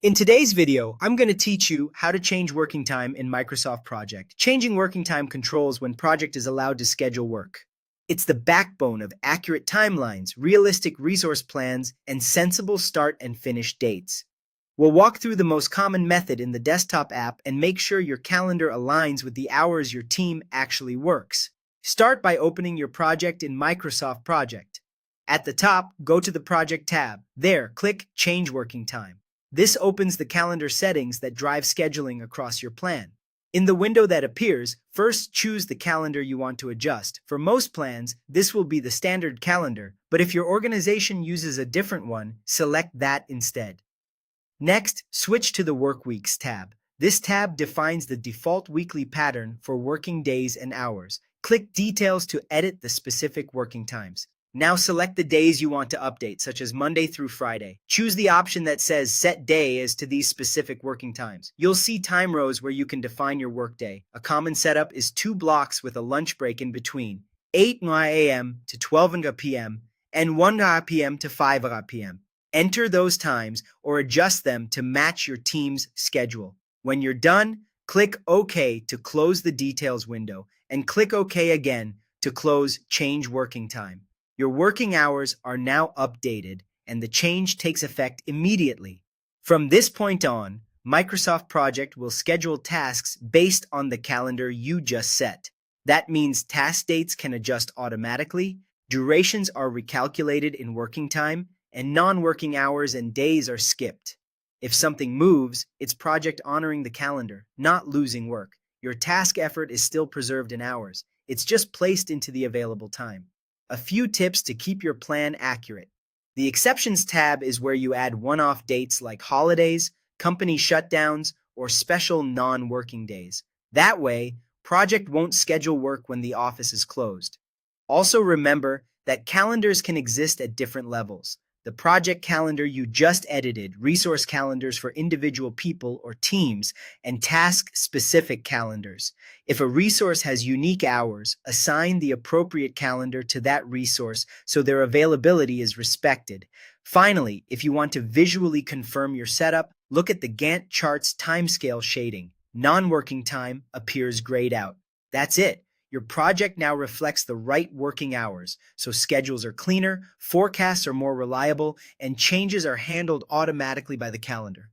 In today's video, I'm going to teach you how to change working time in Microsoft Project. Changing working time controls when project is allowed to schedule work. It's the backbone of accurate timelines, realistic resource plans, and sensible start and finish dates. We'll walk through the most common method in the desktop app and make sure your calendar aligns with the hours your team actually works. Start by opening your project in Microsoft Project. At the top, go to the Project tab. There, click Change Working Time. This opens the calendar settings that drive scheduling across your plan. In the window that appears, first choose the calendar you want to adjust. For most plans, this will be the standard calendar, but if your organization uses a different one, select that instead. Next, switch to the Work Weeks tab. This tab defines the default weekly pattern for working days and hours. Click Details to edit the specific working times. Now select the days you want to update, such as Monday through Friday. Choose the option that says Set Day as to these specific working times. You'll see time rows where you can define your workday. A common setup is 2 blocks with a lunch break in between, 8 a.m. to 12 p.m. and 1 p.m. to 5 p.m. Enter those times or adjust them to match your team's schedule. When you're done, click OK to close the details window and click OK again to close Change Working Time. Your working hours are now updated, and the change takes effect immediately. From this point on, Microsoft Project will schedule tasks based on the calendar you just set. That means task dates can adjust automatically, durations are recalculated in working time, and non-working hours and days are skipped. If something moves, it's Project honoring the calendar, not losing work. Your task effort is still preserved in hours. It's just placed into the available time. A few tips to keep your plan accurate. The Exceptions tab is where you add one-off dates like holidays, company shutdowns, or special non-working days. That way, Project won't schedule work when the office is closed. Also remember that calendars can exist at different levels. The project calendar you just edited, resource calendars for individual people or teams, and task-specific calendars. If a resource has unique hours, assign the appropriate calendar to that resource so their availability is respected. Finally, if you want to visually confirm your setup, look at the Gantt chart's timescale shading. Non-working time appears grayed out. That's it. Your project now reflects the right working hours, so schedules are cleaner, forecasts are more reliable, and changes are handled automatically by the calendar.